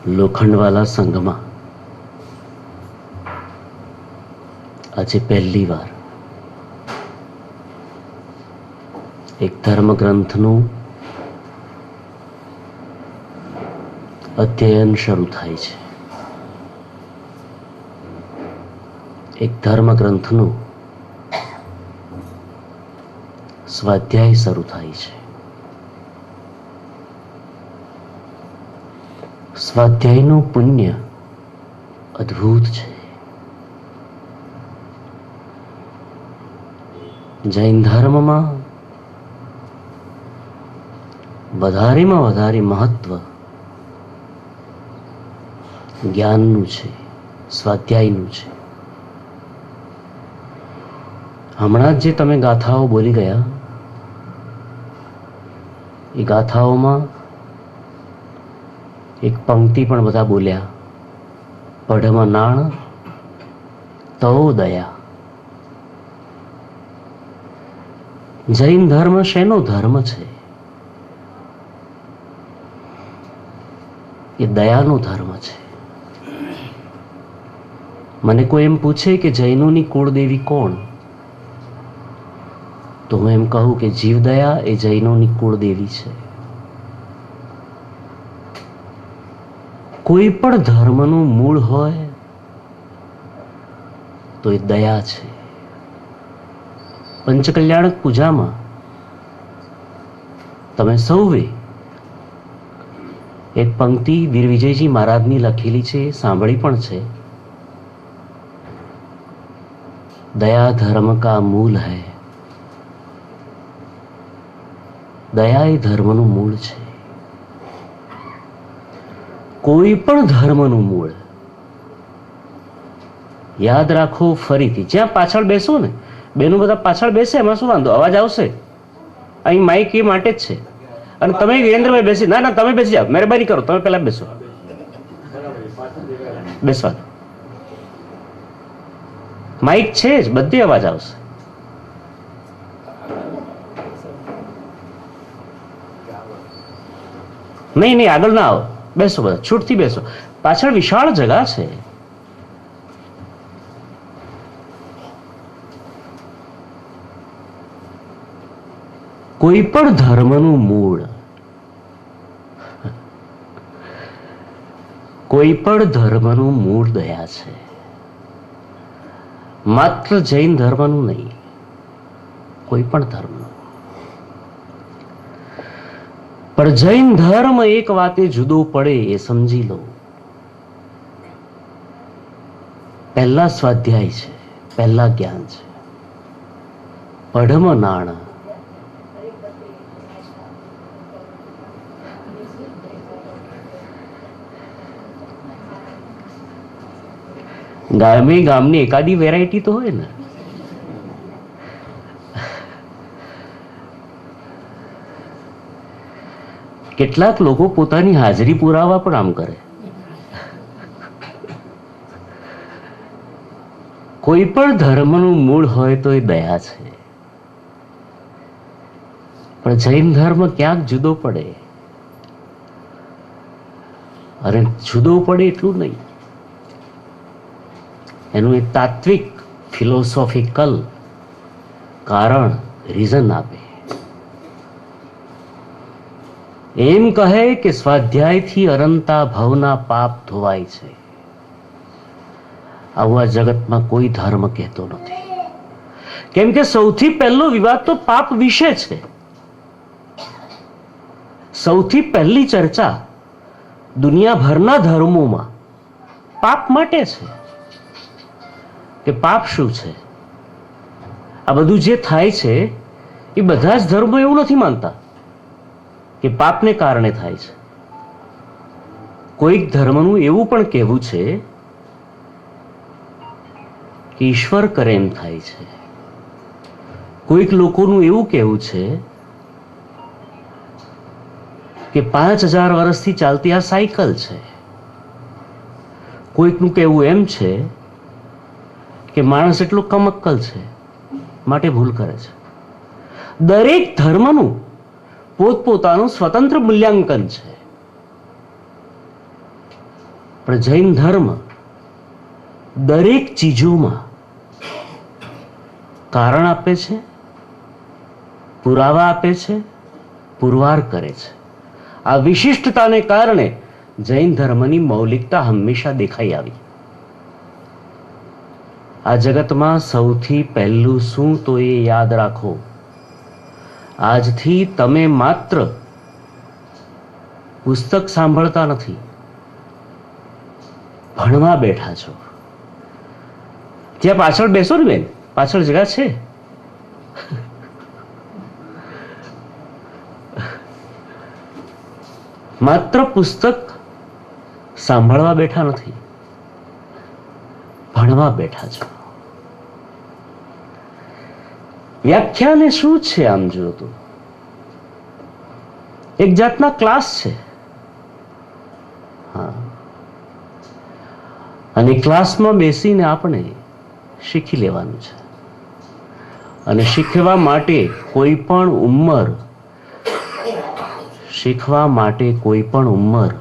લોખંડવાલા સંઘમાં આજે પહેલી વાર એક ધર્મ ગ્રંથનું અધ્યયન શરૂ થાય છે. એક ધર્મ ગ્રંથનું સ્વાધ્યાય શરૂ થાય છે. સ્વાધ્યાયનું પુણ્ય અદ્ભુત છે. જૈન ધર્મમાં વધારેમાં વધારે મહત્વ જ્ઞાનનું છે, સ્વાધ્યાયનું છે. હમણાં જે તમે ગાથાઓ બોલી ગયા એ ગાથાઓમાં એક પંક્તિ પણ બધા બોલ્યા, પઢમ નાણ તો દયા. જૈન ધર્મ શેનો ધર્મ છે? એ દયાનો ધર્મ છે. મને કોઈ એમ પૂછે કે જૈનોની કુળદેવી કોણ, તો હું એમ કહું કે જીવદયા એ જૈનોની કુળદેવી છે. કોઈ પણ ધર્મનું મૂળ હોય તો એ દયા છે. પંચકલ્યાણક પૂજામાં તમે સૌએ એક પંક્તિ વીર વિજયજી મહારાજની લખેલી છે, સાંભળી પણ છે. દયા ધર્મ કા મૂલ હૈ. દયા એ ધર્મનું મૂળ છે. કોઈ પણ ધર્મનું મૂળ યાદ રાખો. ફરીથી જ્યાં પાછળ બેસો ને, બેનું બધા પાછળ બેસે, એમાં શું વાંધો? અવાજ આવશે. અહીં માઇક એ માટે જ છે. અને તમે વિરેન્દ્રભાઈ બેસી, ના ના તમે બેસી જાઓ, મહેરબાની કરો, તમે પહેલા બેસો. બેસવા દો. માઇક છે જ, બધી અવાજ આવશે. નહીં નહીં, આગળ ના આવો, બેસો, બધા છૂટથી બેસો. પાછળ વિશાળ જગા છે. કોઈ પણ ધર્મનું મૂળ, કોઈ પણ ધર્મનું મૂળ દયા છે. માત્ર જૈન ધર્મનું નહીં, કોઈ પણ ધર્મનું. પણ જૈન ધર્મ એક વાતે જુદો પડે એ સમજી લો. પહેલા સ્વાધ્યાય છે, પહેલા જ્ઞાન છે. પઢમ નાણ. ગામે ગામની એકાદી વેરાયટી તો હોય ને. કેટલાક લોકો પોતાની હાજરી પુરાવા પણ આમ કરે. કોઈ પણ ધર્મનું મૂળ હોય તો એ દયા છે. પણ જૈન ધર્મ ક્યાંક જુદો પડે. અરે જુદો પડે એટલું નહીં, એનું એક તાત્વિક ફિલોસોફિકલ કારણ, રીઝન આપે. એમ કહે કે સ્વાધ્યાયથી અનંતા ભવના પાપ ધોવાય છે. આવું આ જગતમાં કોઈ ધર્મ કહેતો નથી. કેમ કે સૌથી પહેલો વિવાદ તો પાપ વિશે છે. સૌથી પહેલી ચર્ચા દુનિયાભરના ધર્મોમાં પાપ માટે છે. કે પાપ શું છે? આ બધું જે થાય છે એ બધા જ ધર્મો એવું નથી માનતા કે પાપને કારણે થાય છે. કોઈક ધર્મનું એવું પણ કહેવું છે કે ઈશ્વર કરે એમ થાય છે. કોઈક લોકોનું એવું કહેવું છે કે 5000 વર્ષથી ચાલતી આ સાયકલ છે. કોઈકનું કહેવું એમ છે કે માણસ એટલો કમક્કલ છે માટે ભૂલ કરે છે. દરેક ધર્મનું પોતપોતાનું સ્વતંત્ર મૂલ્યાંકન છે. પણ જૈન ધર્મ દરેક ચીજોમાં કારણ આપે છે, પુરાવા આપે છે, પુરવાર કરે છે. આ વિશિષ્ટતાને કારણે જૈન ધર્મની મૌલિકતા હંમેશા દેખાઈ આવી. આ જગતમાં સૌથી પહેલું શું તો એ યાદ રાખો, આજથી તમે માત્ર પુસ્તક સાંભળતા નથી, ભણવા બેઠા છો. ત્યાં પાછળ બેસો ને બેન, પાછળ જગ્યા છે. માત્ર પુસ્તક સાંભળવા બેઠા નથી, ભણવા બેઠા છો. વ્યાખ્યાને શું છે આમ જો તો એક જાતના ક્લાસ છે. હા, અને ક્લાસમાં બેસીને આપણે શીખી લેવાનું છે. અને શીખવા માટે કોઈ પણ ઉંમર, શીખવા માટે કોઈ પણ ઉંમર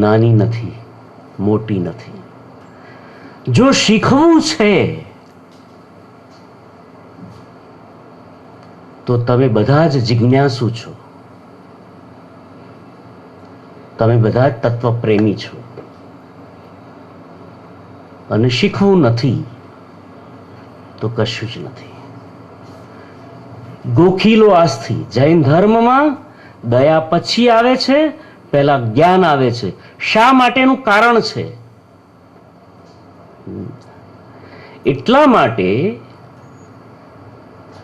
નાની નથી, મોટી નથી. જો શીખવું છે તો તમે બધા જ જિજ્ઞાસુ છો, તમે બધા જ તત્વપ્રેમી છો. અને શીખવું નથી તો કશું જ નથી. ગોખીલો આજથી. જૈન ધર્મમાં દયા પછી આવે છે, પહેલા જ્ઞાન આવે છે. શા માટેનું કારણ છે? એટલા માટે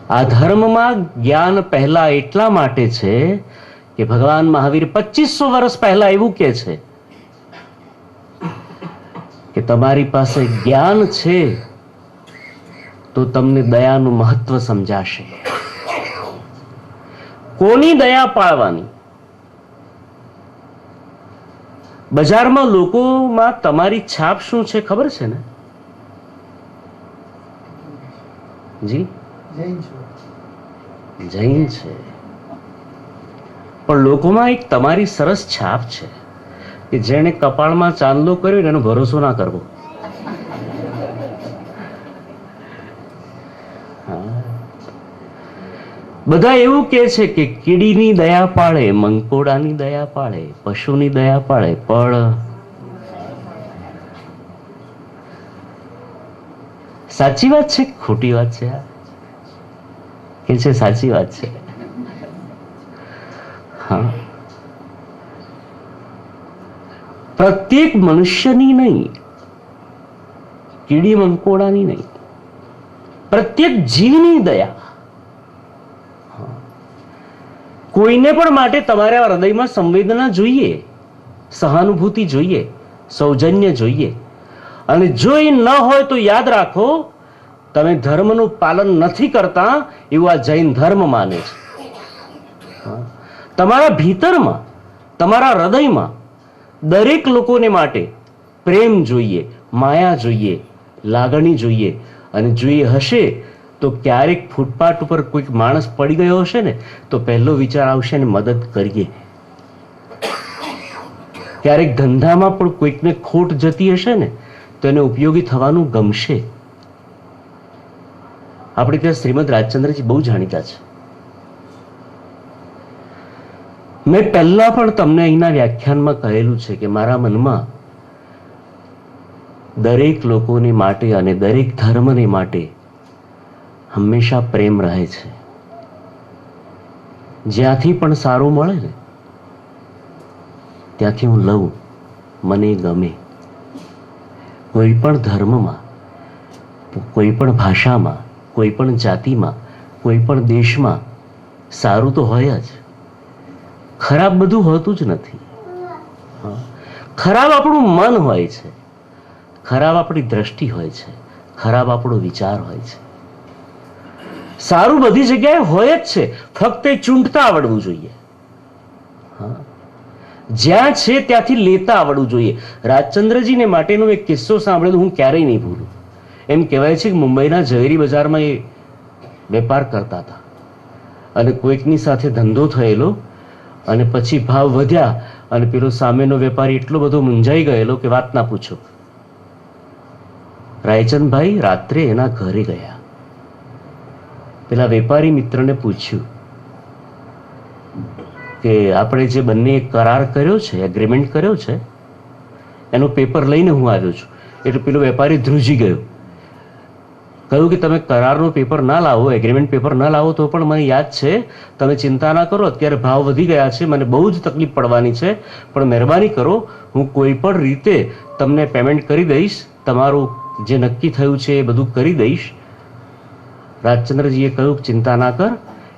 આ ધર્મમાં જ્ઞાન પહેલા એટલા માટે છે કે ભગવાન મહાવીર 2500 વર્ષ પહેલા એવું કહે છે કે તમારી પાસે જ્ઞાન છે તો તમને દયાનું મહત્વ સમજાશે. કોની દયા પાળવાની? બજારમાં લોકોમાં તમારી છાપ શું છે ખબર છે ને? જી, જૈન છે. પણ લોકોમાં એક તમારી સરસ છાપ છે કે જેણે કપાળમાં ચાંદલો કર્યો એનો ભરોસો ના કરવો. બધા એવું કે છે કે કીડીની દયા પાળે, મંકોડાની દયા પાળે, પશુની દયા પાળે, પણ સાચી વાત છે ખોટી વાત છે? કે છે સાચી વાત છે. હા, પ્રત્યેક મનુષ્યની નહીં, કીડી મંકોડાની નહીં, પ્રત્યેક જીવની દયા. કોઈને પણ માટે તમારા હૃદયમાં સંવેદના જોઈએ, સહાનુભૂતિ જોઈએ, સૌજન્ય જોઈએ. અને જો એ ન હોય તો યાદ રાખો, તમે ધર્મનું પાલન નથી કરતા એવું આ જૈન ધર્મ માને છે. તમારા ભીતરમાં, તમારા હૃદયમાં દરેક લોકોને માટે પ્રેમ જોઈએ, માયા જોઈએ, લાગણી જોઈએ. અને જોઈએ હશે તો ક્યારેક ફૂટપાથ ઉપર કોઈક માણસ પડી ગયો હશે ને તો પહેલો વિચાર આવશે ને મદદ કરીએ. ક્યારેક ધંધામાં પણ કોઈકને ખોટ જતી હશે ને તો એને ઉપયોગી થવાનું ગમશે. આપણે ત્યાં શ્રીમદ રાજચંદ્રજી બહુ જાણીતા છે. મેં પહેલા પણ તમને અહીંના વ્યાખ્યાનમાં કહેલું છે કે મારા મનમાં દરેક લોકોને માટે અને દરેક ધર્મને માટે હંમેશા પ્રેમ રહે છે. જ્યાંથી પણ સારું મળે ને ત્યાંથી હું લઉં, મને ગમે. કોઈ પણ ધર્મમાં, કોઈ પણ ભાષામાં, કોઈ પણ જાતિમાં, કોઈ પણ દેશમાં સારું તો હોય જ, ખરાબ બધું હોતું જ નથી. ખરાબ આપણું મન હોય છે, ખરાબ આપણી દ્રષ્ટિ હોય છે, ખરાબ આપણો વિચાર હોય છે. સારું બધી જગ્યાએ હોય જ છે, ફક્ત એ ચૂંટતા આવડવું જોઈએ. જ્યાં છે ત્યાંથી લેતા આવડવું જોઈએ. રાજચંદ્રજીને માટેનો એક કિસ્સો સાંભળેલો હું ક્યારેય નહીં ભૂલું. એમ કહેવાય છે કે મુંબઈના ઝવેરી બજારમાં એ વેપાર કરતા હતા અને કોઈકની સાથે ધંધો થયેલો અને પછી ભાવ વધ્યા અને પેલો સામેનો વેપારી એટલો બધો મૂંઝાઈ ગયેલો કે વાત ના પૂછો. રાયચંદભાઈ રાત્રે એના ઘરે ગયા. પેલા વેપારી મિત્રને પૂછ્યું કે આપણે જે બંને કરાર કર્યો છે, એગ્રીમેન્ટ કર્યો છે, એનો પેપર લઈને હું આવ્યો છું. એટલે પેલો વેપારી ધ્રુજી ગયો. કહ્યું કે તમે કરારનો પેપર ના લાવો, એગ્રીમેન્ટ પેપર ના લાવો તો પણ મને યાદ છે, તમે ચિંતા ના કરો, અત્યારે ભાવ વધી ગયા છે, મને બહુ જ તકલીફ પડવાની છે, પણ મહેરબાની કરો, હું કોઈ પણ રીતે તમને પેમેન્ટ કરી દઈશ, તમારું જે નક્કી થયું છે એ બધું કરી દઈશ. રાજચંદ્રજીએ કહ્યું ચિંતા ના કર.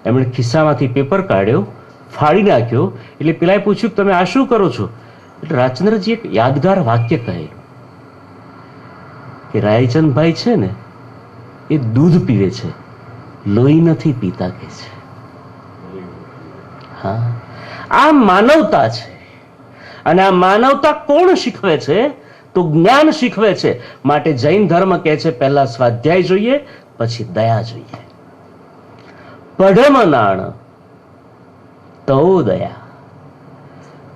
એમણે ખિસ્સામાંથી પેપર કાઢ્યો, ફાડી નાખ્યો. એટલે પેલાએ પૂછ્યું કે તમે આ શું કરો છો? એટલે રાજચંદ્રજી એક યાદગાર વાક્ય કહેલું કે રાયચંદભાઈ છે ને એ દૂધ પીવે છે, લોહી નથી પીતા કે છે. હા, આ માનવતા છે. અને આ માનવતા કોણ શીખવે છે? તો જ્ઞાન શીખવે છે. માટે જૈન ધર્મ કહે છે પહેલા સ્વાધ્યાય જોઈએ, પછી દયા જોઈએ. પઢમનાણ તો દયા.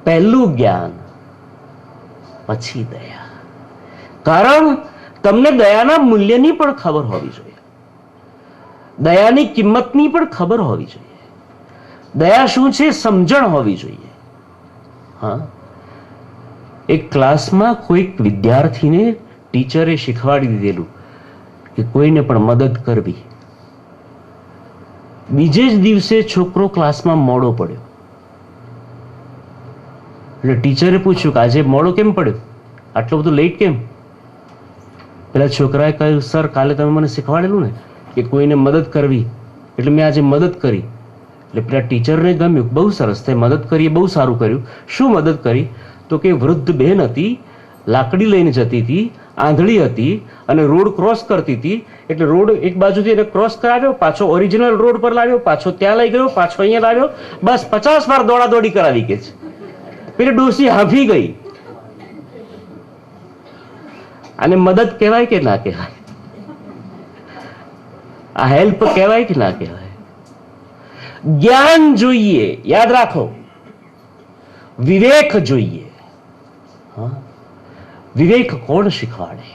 પહેલું જ્ઞાન પછી દયા. કારણ તમને દયાના મૂલ્યની પણ ખબર હોવી જોઈએ, દયાની કિંમતની પણ ખબર હોવી જોઈએ, દયા શું છે સમજણ હોવી જોઈએ. હા, એક ક્લાસમાં કોઈક વિદ્યાર્થીને ટીચરે શીખવાડી દીધેલું કે કોઈને પણ મદદ કરવી. બીજે જ દિવસે છોકરો ક્લાસમાં મોડો પડ્યો. એટલે ટીચરે પૂછ્યું કે આજે મોડો કેમ પડ્યો, આટલો બધો લેટ કેમ? પેલા છોકરાએ કહ્યું સર કાલે તમે મને શીખવાડેલું ને કે કોઈને મદદ કરવી, એટલે મેં આજે મદદ કરી. એટલે પેલા ટીચરને ગમ્યું, બહુ સરસ, તે મદદ કરી, બહુ સારું કર્યું. શું મદદ કરી? તો કે વૃદ્ધ બહેન હતી, લાકડી લઈને જતી હતી, આંધળી હતી અને રોડ ક્રોસ કરતી હતી. એટલે રોડ એક બાજુથી એને ક્રોસ કરાવ્યો, પાછો ઓરિજિનલ રોડ પર લાવ્યો, પાછો ત્યાં લઈ ગયો, પાછો અહીંયા લાવ્યો, બસ 50 વાર દોડાદોડી કરાવી કે છે. પેલી ડોસી હાંફી ગઈ. આને મદદ કહેવાય કે ના કહેવાય? આ હેલ્પ કહેવાય કે ના કહેવાય? જ્ઞાન જોઈએ, યાદ રાખો, વિવેક જોઈએ. વિવેક કોણ શીખવાડે?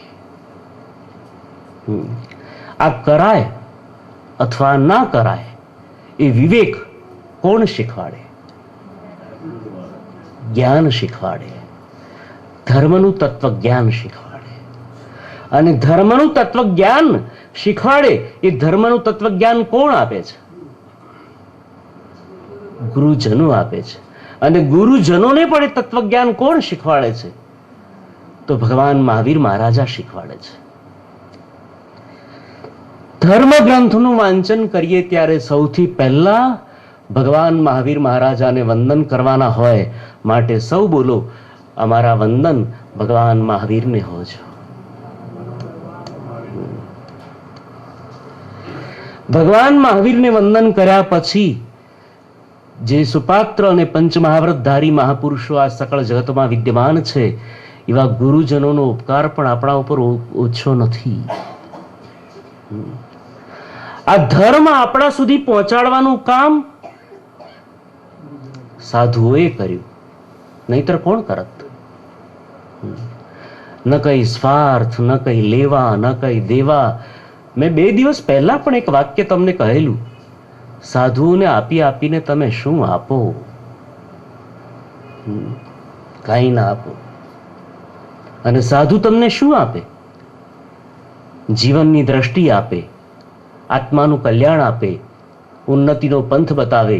આ કરાય અથવા ના કરાય એ વિવેક કોણ શીખવાડે? જ્ઞાન શીખવાડે. ધર્મનું તત્વ જ્ઞાન શીખવાડે. અને ધર્મનું તત્વ જ્ઞાન શીખવાડે એ ધર્મનું તત્વ જ્ઞાન કોણ આપે છે? ગુરુજનો આપે છે. અને ગુરુજનોને પણ એ તત્વજ્ઞાન કોણ શીખવાડે છે? તો ભગવાન મહાવીર મહારાજા શીખવાડે છે. ધર્મ ગ્રંથનું વાંચન કરીએ ત્યારે સૌથી પહેલા ભગવાન મહાવીર મહારાજાને વંદન કરવાના હોય. માટે સૌ બોલો, અમારા વંદન ભગવાન મહાવીરને હોજો. ભગવાન મહાવીરને વંદન કર્યા પછી જે સુપાત્ર અને પંચમહાવ્રતધારી મહાપુરુષો આ સકળ જગતમાં વિદ્યમાન છે, એવા ગુરુજનોનો ઉપકાર પણ આપણા ઉપર ઓછો નથી. આ ધર્મ આપણા સુધી પહોંચાડવાનું કામ સાધુઓએ કર્યું, નહીતર કોણ કરત? ન કઈ સ્વાર્થ, ન કઈ લેવા, ન કઈ દેવા. મેં 2 દિવસ પહેલા પણ એક વાક્ય તમને કહેલું, સાધુઓને આપી આપીને તમે શું આપો? કાંઈ ના આપો. અને સાધુ તમને શું આપે? જીવનની દ્રષ્ટિ આપે, આત્માનું કલ્યાણ આપે, ઉન્નતિનો પંથ બતાવે,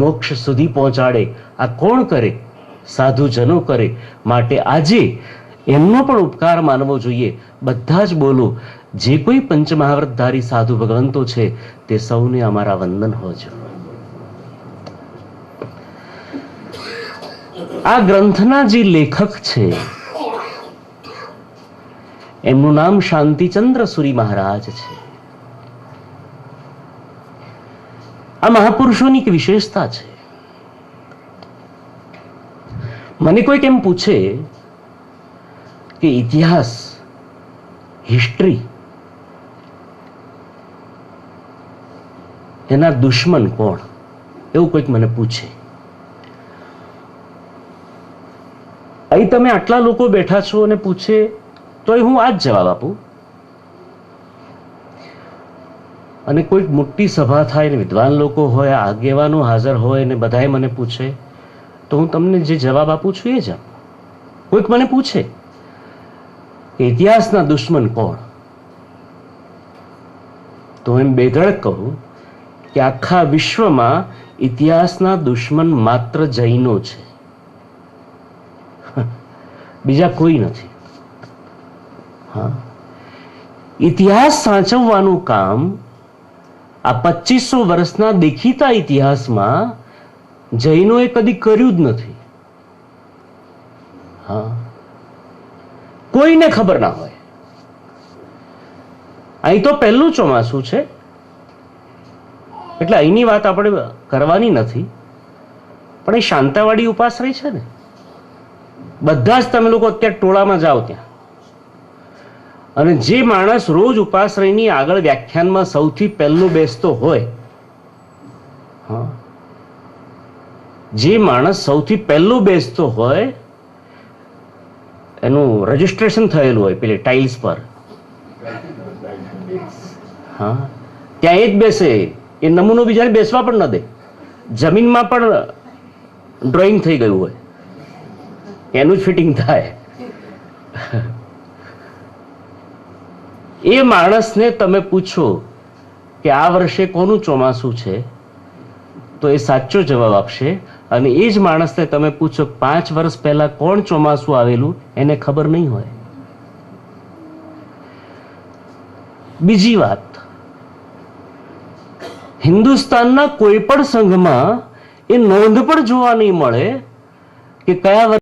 મોક્ષ સુધી પહોંચાડે. આ કોણ કરે? સાધુજનો કરે. માટે આજે એમનો પણ ઉપકાર માનવો જોઈએ. બધા જ બોલો, જે કોઈ પંચમહાવ્રતધારી સાધુ ભગવંતો છે તે સૌને અમારા વંદન હોજો. આ ગ્રંથના જે લેખક છે એમનું નામ શાંતિચંદ્ર સુરી મહારાજ છે. આ મહાપુરુષોની એક વિશેષતા છે. મને કોઈક એમ પૂછે કે ઇતિહાસ, હિસ્ટ્રી, એના દુશ્મન કોણ? એવું કોઈક મને પૂછે. અહીં તમે આટલા લોકો બેઠા છો અને પૂછે તોય હું આ જ જવાબ આપું. અને કોઈક મોટી સભા થાય ને વિદ્વાન લોકો હોય, આગેવાનો હાજર હોય ને બધાએ મને પૂછે તો હું તમને જે જવાબ આપું છું એ જ આપું. કોઈક મને પૂછે કે ઇતિહાસના દુશ્મન કોણ, તો એમ બેધડક કહું કે આખા વિશ્વમાં ઇતિહાસના દુશ્મન માત્ર જૈનો છે, બીજા કોઈ નથી. હા, ઇતિહાસ સાચવવાનું કામ આ 2500 વર્ષના દેખીતા ઇતિહાસમાં જૈનોએ કદી કર્યું જ નથી. હા, કોઈને ખબર ના હોય. અહીં તો પહેલું ચોમાસું છે એટલે અહીંની વાત આપણે કરવાની નથી, પણ એ શાંતાવાડી ઉપાશ્રય છે ને, બધા જ તમે લોકો અત્યારે ટોળામાં જાઓ ત્યાં, અને જે માણસ રોજ ઉપાશ્રયની આગળ વ્યાખ્યાનમાં સૌથી પહેલો બેસતો હોય, હા, જે માણસ સૌથી પહેલો બેસતો હોય એનું રજીસ્ટ્રેશન થયેલું હોય પેલી ટાઇલ્સ પર, હા, ત્યાં એ જ બેસે. એ નમૂનો બીજાને બેસવા પણ ન દે. જમીનમાં પણ ડ્રોઈંગ થઈ ગયું હોય એનું જ ફિટિંગ થાય. એ માણસને તમે પૂછો કે આ વર્ષે કોનું ચોમાસું છે તો એ સાચો જવાબ આપશે. અને એ જ માણસને તમે પૂછો 5 વર્ષ પહેલા કોણ ચોમાસું આવેલું, એને ખબર નહીં હોય. બીજી વાત, હિન્દુસ્તાનના કોઈ પણ સંઘમાં એ નોંધ પણ જોવા નહીં મળે કે કયા